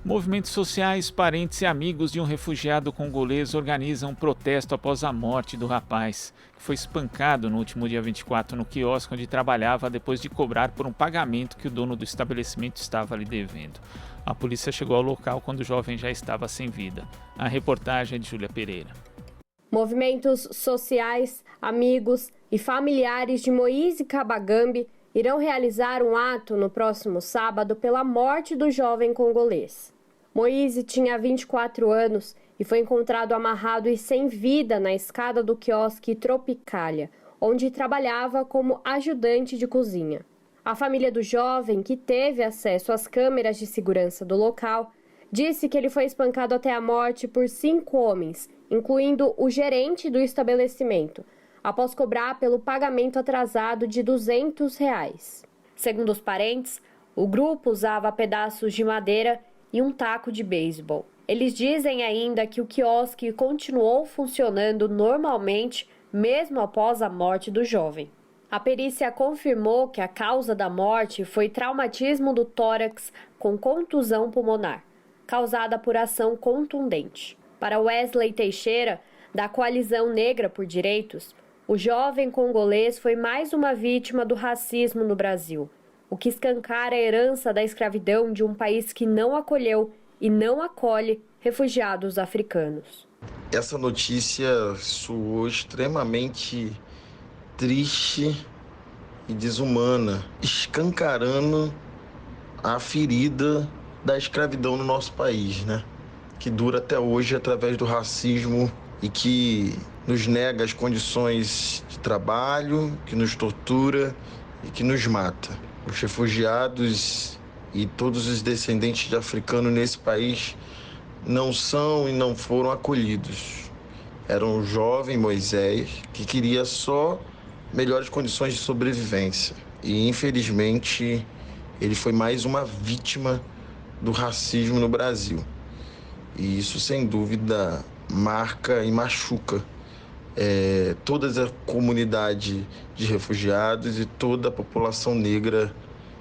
Movimentos sociais, parentes e amigos de um refugiado congolês organizam um protesto após a morte do rapaz, que foi espancado no último dia 24 no quiosque onde trabalhava depois de cobrar por um pagamento que o dono do estabelecimento estava lhe devendo. A polícia chegou ao local quando o jovem já estava sem vida. A reportagem é de Júlia Pereira. Movimentos sociais, amigos e familiares de Moise Kabagambi irão realizar um ato no próximo sábado pela morte do jovem congolês. Moise tinha 24 anos e foi encontrado amarrado e sem vida na escada do quiosque Tropicália, onde trabalhava como ajudante de cozinha. A família do jovem, que teve acesso às câmeras de segurança do local, disse que ele foi espancado até a morte por 5 homens, incluindo o gerente do estabelecimento, após cobrar pelo pagamento atrasado de R$200. Segundo os parentes, o grupo usava pedaços de madeira e um taco de beisebol. Eles dizem ainda que o quiosque continuou funcionando normalmente, mesmo após a morte do jovem. A perícia confirmou que a causa da morte foi traumatismo do tórax com contusão pulmonar, causada por ação contundente. Para Wesley Teixeira, da Coalizão Negra por Direitos, o jovem congolês foi mais uma vítima do racismo no Brasil, o que escancara a herança da escravidão de um país que não acolheu e não acolhe refugiados africanos. Essa notícia soou extremamente triste e desumana, escancarando a ferida da escravidão no nosso país, né? Que dura até hoje através do racismo e que nos nega as condições de trabalho, que nos tortura e que nos mata. Os refugiados e todos os descendentes de africanos nesse país não são e não foram acolhidos. Era um jovem Moisés que queria só melhores condições de sobrevivência. E, infelizmente, ele foi mais uma vítima do racismo no Brasil. E isso, sem dúvida, marca e machuca toda a comunidade de refugiados e toda a população negra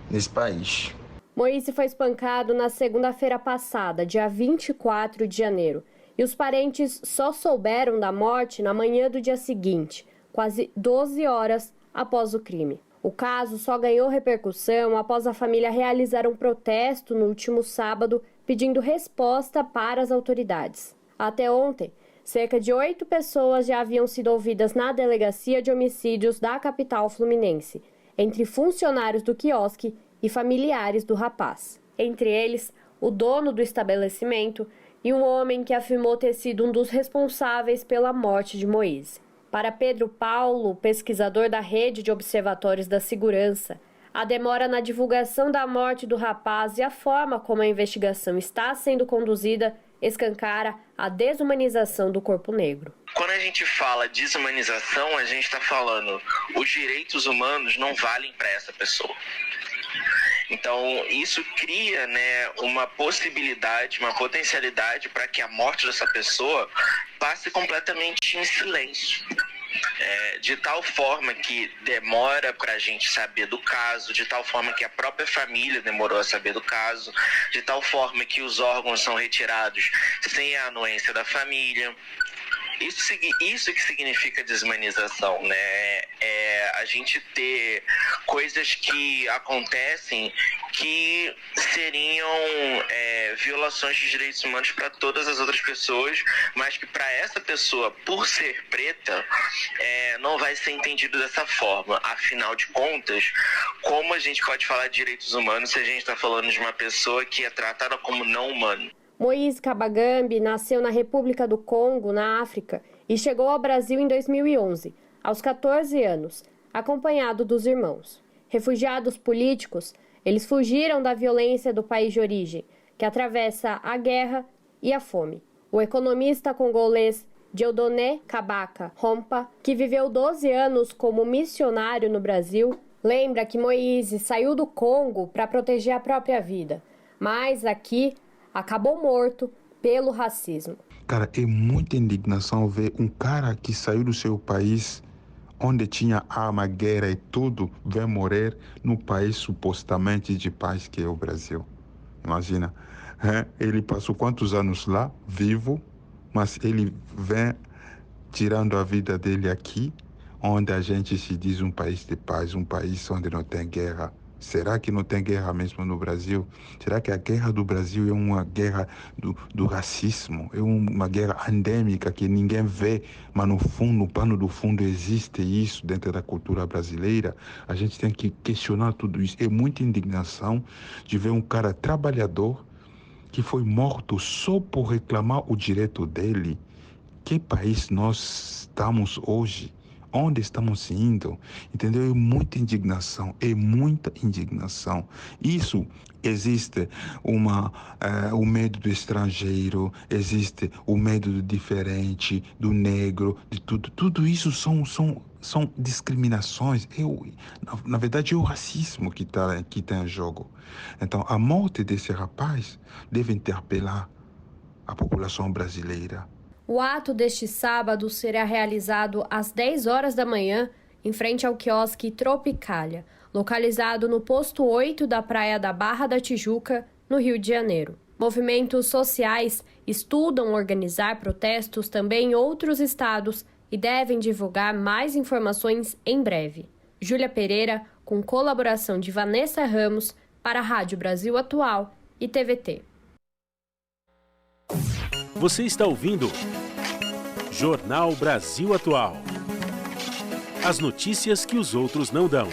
nesse país. Moise foi espancado na segunda-feira passada, dia 24 de janeiro, e os parentes só souberam da morte na manhã do dia seguinte, quase 12 horas após o crime. O caso só ganhou repercussão após a família realizar um protesto no último sábado pedindo resposta para as autoridades. Até ontem, cerca de 8 pessoas já haviam sido ouvidas na delegacia de homicídios da capital fluminense, entre funcionários do quiosque e familiares do rapaz. Entre eles, o dono do estabelecimento e um homem que afirmou ter sido um dos responsáveis pela morte de Moise. Para Pedro Paulo, pesquisador da Rede de Observatórios da Segurança, a demora na divulgação da morte do rapaz e a forma como a investigação está sendo conduzida escancara a desumanização do corpo negro. Quando a gente fala desumanização, a gente está falando os direitos humanos não valem para essa pessoa. Então, isso cria, uma possibilidade, uma potencialidade para que a morte dessa pessoa passe completamente em silêncio. De tal forma que demora para a gente saber do caso, de tal forma que a própria família demorou a saber do caso, de tal forma que os órgãos são retirados sem a anuência da família. Isso que significa desumanização, a gente ter coisas que acontecem que seriam violações de direitos humanos para todas as outras pessoas, mas que para essa pessoa, por ser preta, não vai ser entendido dessa forma. Afinal de contas, como a gente pode falar de direitos humanos se a gente está falando de uma pessoa que é tratada como não humana? Moise Kabagambi nasceu na República do Congo, na África, e chegou ao Brasil em 2011, aos 14 anos, acompanhado dos irmãos. Refugiados políticos, eles fugiram da violência do país de origem, que atravessa a guerra e a fome. O economista congolês Dieudonné Kabaka Rompa, que viveu 12 anos como missionário no Brasil, lembra que Moise saiu do Congo para proteger a própria vida, mas aqui acabou morto pelo racismo. Cara, é muita indignação ver um cara que saiu do seu país, onde tinha arma, guerra e tudo, vai morrer no país supostamente de paz que é o Brasil. Imagina, Ele passou quantos anos lá, vivo, mas ele vem tirando a vida dele aqui, onde a gente se diz um país de paz, um país onde não tem guerra. Será que não tem guerra mesmo no Brasil? Será que a guerra do Brasil é uma guerra do racismo? É uma guerra endêmica que ninguém vê, mas no fundo, no pano do fundo, existe isso dentro da cultura brasileira? A gente tem que questionar tudo isso. É muita indignação de ver um cara trabalhador que foi morto só por reclamar o direito dele. Que país nós estamos hoje? Onde estamos indo? Entendeu? É muita indignação, Isso existe o medo do estrangeiro, existe o medo do diferente, do negro, de tudo. Tudo isso são discriminações. Na verdade, é o racismo que está em jogo. Então, a morte desse rapaz deve interpelar a população brasileira. O ato deste sábado será realizado às 10 horas da manhã, em frente ao quiosque Tropicália, localizado no posto 8 da Praia da Barra da Tijuca, no Rio de Janeiro. Movimentos sociais estudam organizar protestos também em outros estados e devem divulgar mais informações em breve. Júlia Pereira, com colaboração de Vanessa Ramos, para a Rádio Brasil Atual e TVT. Você está ouvindo Jornal Brasil Atual. As notícias que os outros não dão.